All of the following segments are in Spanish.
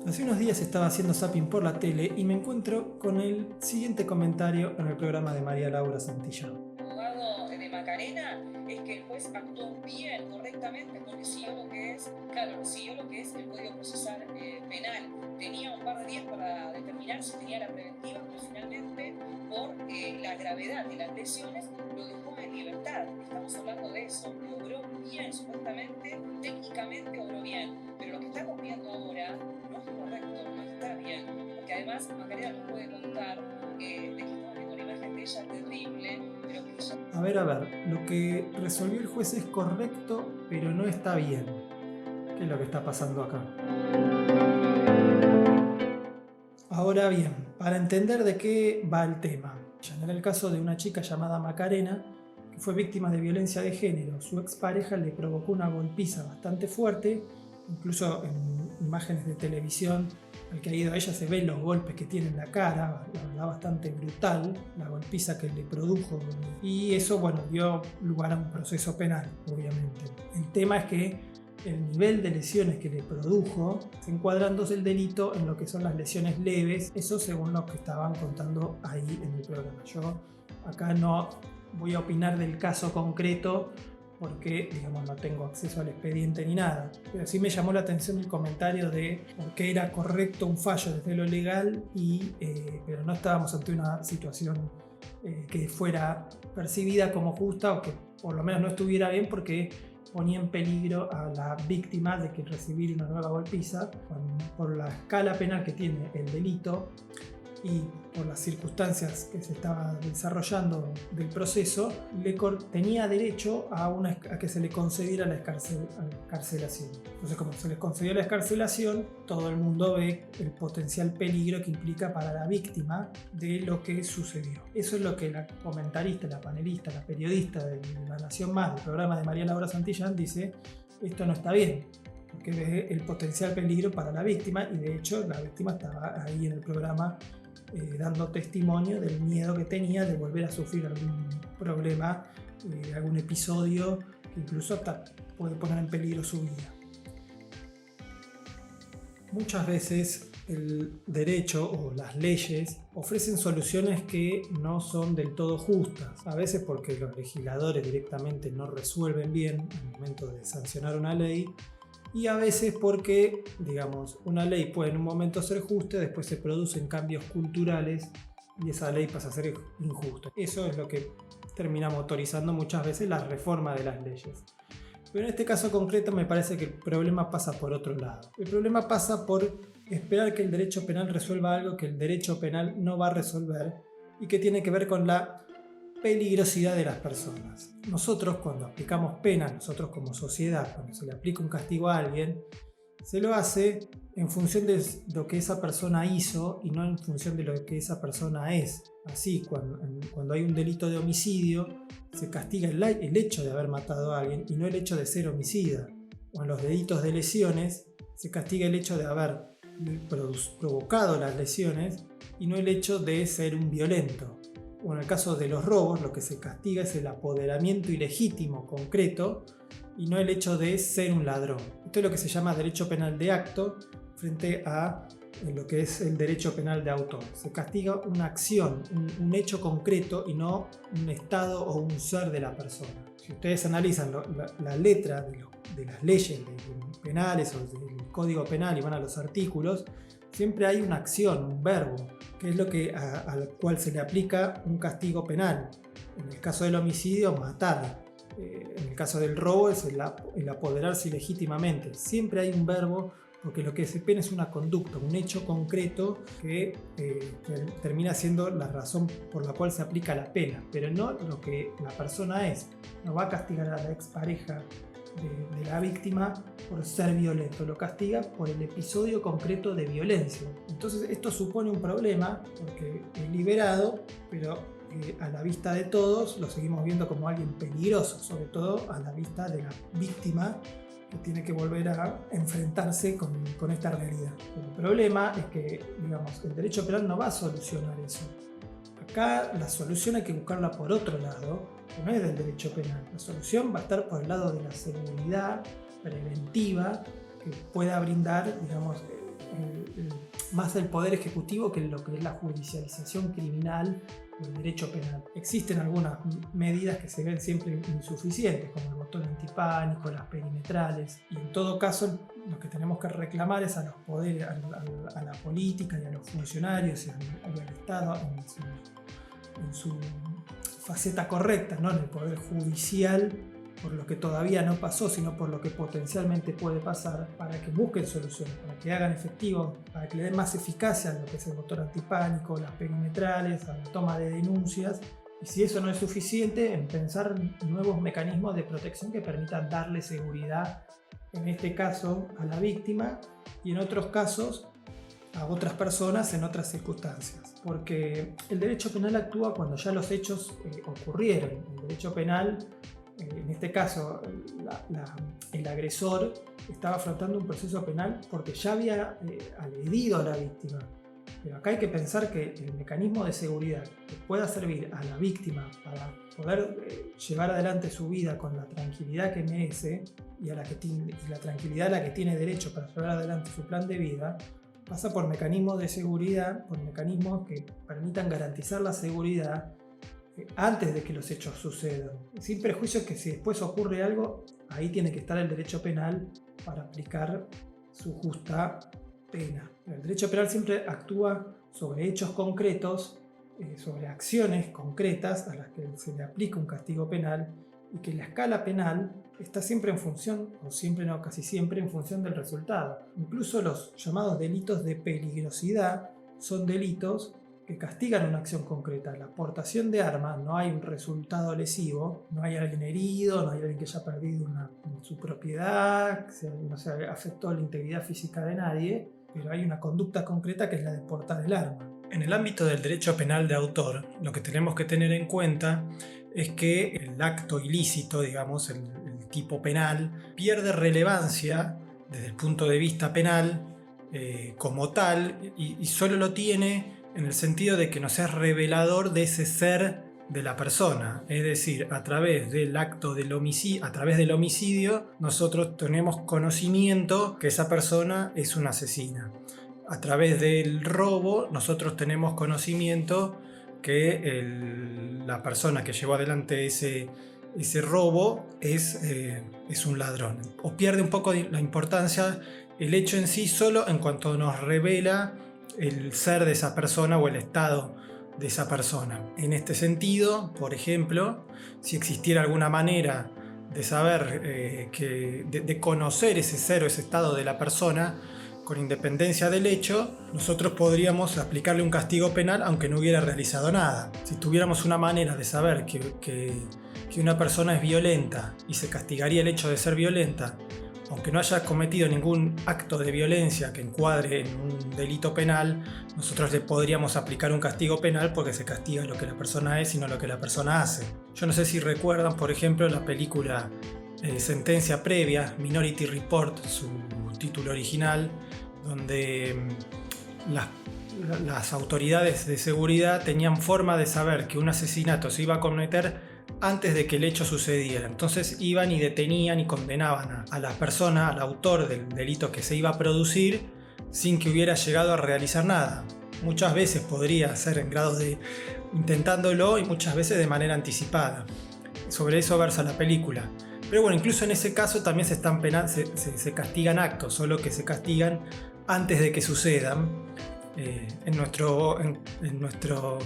Hace unos días estaba haciendo zapping por la tele y me encuentro con el siguiente comentario en el programa de María Laura Santillán. Abogado de Macarena es que el juez actuó bien, correctamente, porque siguió lo que es, claro, siguió lo que es el Código Procesal Penal. Tenía un par de días para determinar si tenía la preventiva, pero finalmente, por la gravedad de las lesiones, lo dejó en libertad. Estamos hablando de eso. Obró bien, supuestamente, técnicamente obró bien, pero lo que estamos viendo ahora no es correcto, no está bien, porque además Macarena nos puede contar de que estamos viendo una imagen de ella terrible, pero que ella... A ver, lo que resolvió el juez es correcto, pero no está bien. ¿Qué es lo que está pasando acá? Ahora bien, para entender de qué va el tema, en el caso de una chica llamada Macarena, que fue víctima de violencia de género, su expareja le provocó una golpiza bastante fuerte, incluso en imágenes de televisión, al que ha ido a ella se ven los golpes que tiene en la cara, la verdad bastante brutal, la golpiza que le produjo, y eso, bueno, dio lugar a un proceso penal, obviamente. El tema es que el nivel de lesiones que le produjo, se encuadrándose el delito en lo que son las lesiones leves, eso según lo que estaban contando ahí en el programa. Yo acá no voy a opinar del caso concreto porque, digamos, no tengo acceso al expediente ni nada, pero sí me llamó la atención el comentario de por qué era correcto un fallo desde lo legal, pero no estábamos ante una situación que fuera percibida como justa o que por lo menos no estuviera bien porque ponía en peligro a la víctima de que recibir una nueva golpiza por la escala penal que tiene el delito y por las circunstancias que se estaba desarrollando del proceso, tenía derecho a que se le concediera la excarcelación. Entonces, como se les concedió la excarcelación, todo el mundo ve el potencial peligro que implica para la víctima de lo que sucedió. Eso es lo que la comentarista, la panelista, la periodista de La Nación Más, del programa de María Laura Santillán, dice: esto no está bien, porque ve el potencial peligro para la víctima, y de hecho la víctima estaba ahí en el programa dando testimonio del miedo que tenía de volver a sufrir algún problema, algún episodio que incluso hasta puede poner en peligro su vida. Muchas veces el derecho o las leyes ofrecen soluciones que no son del todo justas, a veces porque los legisladores directamente no resuelven bien al momento de sancionar una ley, y a veces porque, digamos, una ley puede en un momento ser justa, después se producen cambios culturales y esa ley pasa a ser injusta. Eso es lo que termina motorizando muchas veces la reforma de las leyes. Pero en este caso concreto me parece que el problema pasa por otro lado. El problema pasa por esperar que el derecho penal resuelva algo que el derecho penal no va a resolver y que tiene que ver con la peligrosidad de las personas. Nosotros, cuando aplicamos pena, nosotros como sociedad, cuando se le aplica un castigo a alguien, se lo hace en función de lo que esa persona hizo y no en función de lo que esa persona es. Así, cuando hay un delito de homicidio, se castiga el hecho de haber matado a alguien y no el hecho de ser homicida. O en los delitos de lesiones, se castiga el hecho de haber provocado las lesiones y no el hecho de ser un violento. O en el caso de los robos, lo que se castiga es el apoderamiento ilegítimo concreto y no el hecho de ser un ladrón. Esto es lo que se llama derecho penal de acto frente a lo que es el derecho penal de autor. Se castiga una acción, un hecho concreto y no un estado o un ser de la persona. Si ustedes analizan la letra de las leyes penales o del Código Penal y van a los artículos, siempre hay una acción, un verbo, que es lo que al cual se le aplica un castigo penal. En el caso del homicidio, matar. En el caso del robo es el apoderarse ilegítimamente. Siempre hay un verbo, porque lo que se pena es una conducta, un hecho concreto que termina siendo la razón por la cual se aplica la pena, pero no lo que la persona es. No va a castigar a la expareja de la víctima por ser violento, lo castiga por el episodio concreto de violencia. Entonces esto supone un problema porque es liberado, pero a la vista de todos lo seguimos viendo como alguien peligroso, sobre todo a la vista de la víctima, que tiene que volver a enfrentarse con esta realidad. El problema es que, digamos, el derecho penal no va a solucionar eso. Acá la solución hay que buscarla por otro lado, que no es del derecho penal. La solución va a estar por el lado de la seguridad preventiva que pueda brindar, digamos, más el poder ejecutivo que lo que es la judicialización criminal o el derecho penal. Existen algunas medidas que se ven siempre insuficientes, como el botón antipánico, las perimetrales, y en todo caso lo que tenemos que reclamar es a los poderes, a la política y a los funcionarios y al Estado en su faceta correcta, no en el poder judicial, por lo que todavía no pasó, sino por lo que potencialmente puede pasar, para que busquen soluciones, para que hagan efectivo, para que le den más eficacia a lo que es el botón antipánico, las perimetrales, a la toma de denuncias. Y si eso no es suficiente, en pensar nuevos mecanismos de protección que permitan darle seguridad, en este caso a la víctima, y en otros casos a otras personas en otras circunstancias. Porque el derecho penal actúa cuando ya los hechos ocurrieron. El derecho penal, en este caso, el agresor estaba afrontando un proceso penal porque ya había agredido a la víctima. Pero acá hay que pensar que el mecanismo de seguridad que pueda servir a la víctima para poder llevar adelante su vida con la tranquilidad que merece y la tranquilidad a la que tiene derecho para llevar adelante su plan de vida, pasa por mecanismos de seguridad, por mecanismos que permitan garantizar la seguridad antes de que los hechos sucedan. Sin prejuicio que si después ocurre algo, ahí tiene que estar el derecho penal para aplicar su justa pena. El derecho penal siempre actúa sobre hechos concretos, sobre acciones concretas a las que se le aplica un castigo penal, y que la escala penal está siempre en función, o siempre no, casi siempre en función del resultado. Incluso los llamados delitos de peligrosidad son delitos que castigan una acción concreta. La portación de armas, no hay un resultado lesivo, no hay alguien herido, no hay alguien que haya perdido su propiedad, no se afectó la integridad física de nadie, pero hay una conducta concreta que es la de portar el arma. En el ámbito del derecho penal de autor, lo que tenemos que tener en cuenta es que el acto ilícito, digamos, el tipo penal, pierde relevancia desde el punto de vista penal como tal, y solo lo tiene en el sentido de que nos es revelador de ese ser de la persona. Es decir, a través del acto del homicidio, a través del homicidio, nosotros tenemos conocimiento que esa persona es una asesina. A través del robo, nosotros tenemos conocimiento que la persona que llevó adelante ese robo es un ladrón. O pierde un poco la importancia el hecho en sí solo en cuanto nos revela el ser de esa persona o el estado de esa persona. En este sentido, por ejemplo, si existiera alguna manera de saber, de conocer ese ser o ese estado de la persona, con independencia del hecho, nosotros podríamos aplicarle un castigo penal aunque no hubiera realizado nada. Si tuviéramos una manera de saber que una persona es violenta y se castigaría el hecho de ser violenta, aunque no haya cometido ningún acto de violencia que encuadre en un delito penal, nosotros le podríamos aplicar un castigo penal porque se castiga lo que la persona es y no lo que la persona hace. Yo no sé si recuerdan, por ejemplo, la película Sentencia Previa, Minority Report, su título original, donde las autoridades de seguridad tenían forma de saber que un asesinato se iba a cometer antes de que el hecho sucediera. Entonces iban y detenían y condenaban a la persona, al autor del delito que se iba a producir, sin que hubiera llegado a realizar nada. Muchas veces podría ser en grado de intentándolo y muchas veces de manera anticipada. Sobre eso versa la película. Pero bueno, incluso en ese caso también se castigan actos, solo que se castigan antes de que sucedan. En nuestro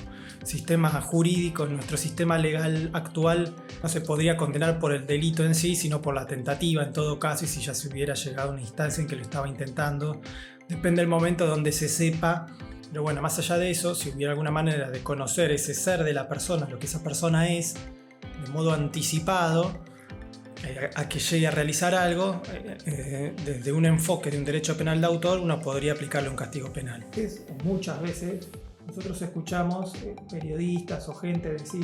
sistema jurídico, en nuestro sistema legal actual, no se podría condenar por el delito en sí, sino por la tentativa en todo caso, y si ya se hubiera llegado a una instancia en que lo estaba intentando. Depende del momento donde se sepa. Pero bueno, más allá de eso, si hubiera alguna manera de conocer ese ser de la persona, lo que esa persona es, de modo anticipado, a que llegue a realizar algo, desde un enfoque de un derecho penal de autor, uno podría aplicarle un castigo penal. Muchas veces nosotros escuchamos periodistas o gente decir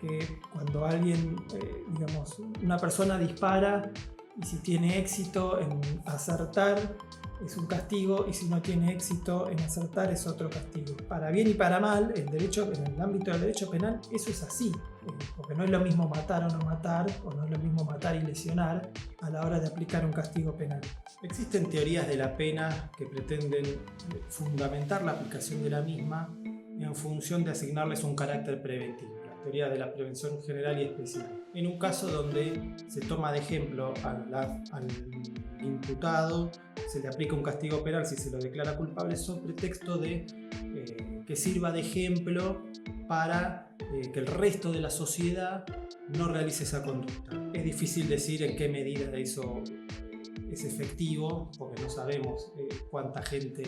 que cuando alguien, digamos, una persona dispara y si tiene éxito en acertar, es un castigo, y si no tiene éxito en acertar es otro castigo. Para bien y para mal, en el ámbito del derecho penal eso es así, porque no es lo mismo matar o no matar, o no es lo mismo matar y lesionar a la hora de aplicar un castigo penal. Existen teorías de la pena que pretenden fundamentar la aplicación de la misma en función de asignarles un carácter preventivo, la teoría de la prevención general y especial. En un caso donde se toma de ejemplo al imputado, se le aplica un castigo penal si se lo declara culpable sobre pretexto de que sirva de ejemplo para que el resto de la sociedad no realice esa conducta. Es difícil decir en qué medida eso es efectivo, porque no sabemos cuánta gente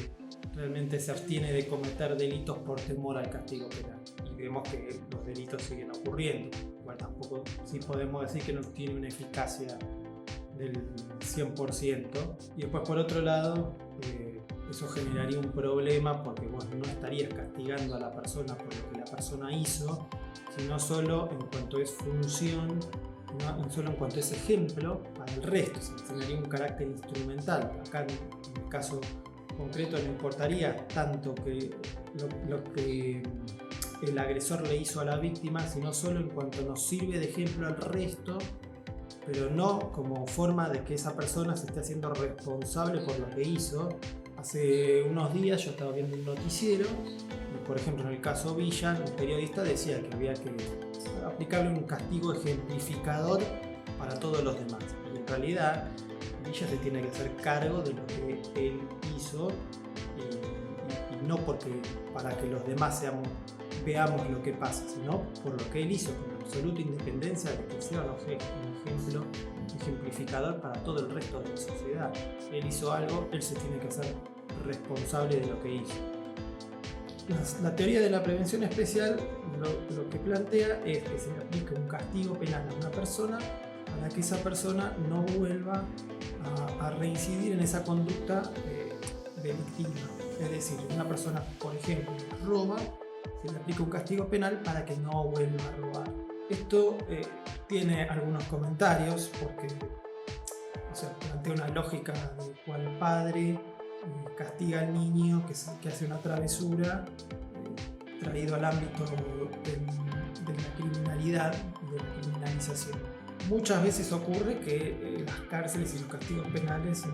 realmente se abstiene de cometer delitos por temor al castigo penal. Y vemos que los delitos siguen ocurriendo. Igual tampoco sí podemos decir que no tiene una eficacia del 100%. Y después, por otro lado, eso generaría un problema porque vos no estarías castigando a la persona por lo que la persona hizo, sino solo en cuanto es función, no solo en cuanto es ejemplo para el resto. Se tendría un carácter instrumental. Acá en el caso concreto no importaría tanto que lo que el agresor le hizo a la víctima, sino solo en cuanto nos sirve de ejemplo al resto, pero no como forma de que esa persona se esté haciendo responsable por lo que hizo. Hace unos días yo estaba viendo un noticiero y, por ejemplo, en el caso Villa, un periodista decía que había que aplicarle un castigo ejemplificador para todos los demás. Y en realidad Villa se tiene que hacer cargo de lo que él hizo y no para que los demás veamos lo que pasa, sino por lo que él hizo, con absoluta independencia de que sea un ejemplo ejemplificador para todo el resto de la sociedad. Él hizo algo, él se tiene que hacer responsable de lo que hizo. La teoría de la prevención especial lo que plantea es que se le aplique un castigo penal a una persona para que esa persona no vuelva a reincidir en esa conducta delictiva. Es decir, una persona, por ejemplo, roba, se le aplica un castigo penal para que no vuelva a robar. Esto tiene algunos comentarios porque plantea una lógica de cual padre castiga al niño que hace una travesura, traído al ámbito de la criminalidad y de la criminalización. Muchas veces ocurre que las cárceles y los castigos penales,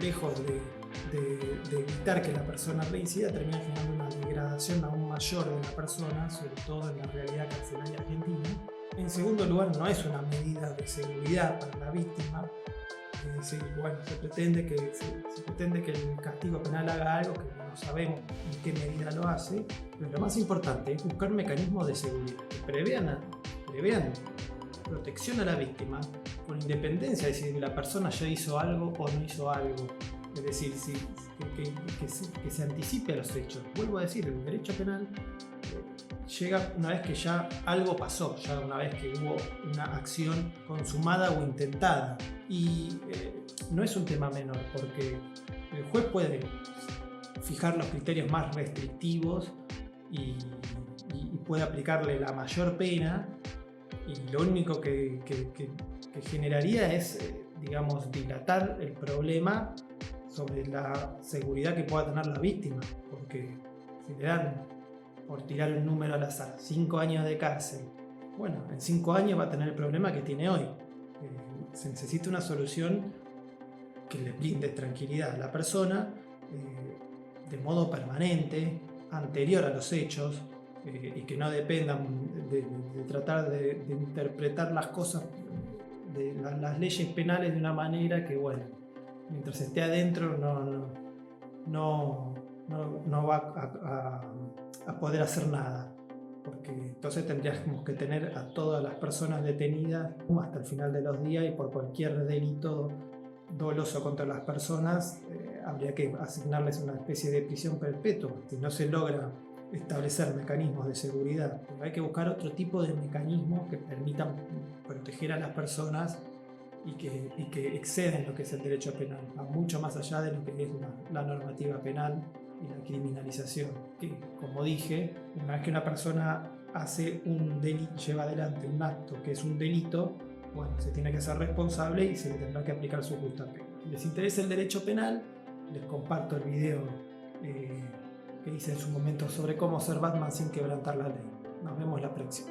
lejos de evitar que la persona reincida, termina generando una degradación aún mayor de la persona, sobre todo en la realidad carcelaria argentina. En segundo lugar, no es una medida de seguridad para la víctima. Es decir, se pretende que el castigo penal haga algo que no sabemos en qué medida lo hace, pero lo más importante es buscar mecanismos de seguridad que prevean protección a la víctima con independencia de si la persona ya hizo algo o no hizo algo. Es decir, que se anticipe a los hechos. Vuelvo a decir, el derecho penal llega una vez que ya algo pasó, ya una vez que hubo una acción consumada o intentada. Y no es un tema menor, porque el juez puede fijar los criterios más restrictivos y puede aplicarle la mayor pena, y lo único que generaría es, dilatar el problema sobre la seguridad que pueda tener la víctima, porque si le dan, por tirar un número al azar, 5 años de cárcel, en 5 años va a tener el problema que tiene hoy. Se necesita una solución que le brinde tranquilidad a la persona de modo permanente, anterior a los hechos, y que no dependan de tratar de interpretar las cosas, las leyes penales de una manera que, mientras esté adentro no va a poder hacer nada, porque entonces tendríamos que tener a todas las personas detenidas hasta el final de los días, y por cualquier delito doloso contra las personas habría que asignarles una especie de prisión perpetua. Si no se logra establecer mecanismos de seguridad, pero hay que buscar otro tipo de mecanismos que permitan proteger a las personas y que exceden lo que es el derecho penal, va mucho más allá de lo que es la normativa penal y la criminalización, que, como dije, una vez que una persona hace un delito, lleva adelante un acto que es un delito, se tiene que ser responsable y se le tendrá que aplicar su justa pena. Si les interesa el derecho penal, les comparto el video que hice en su momento sobre cómo ser Batman sin quebrantar la ley. Nos vemos la próxima.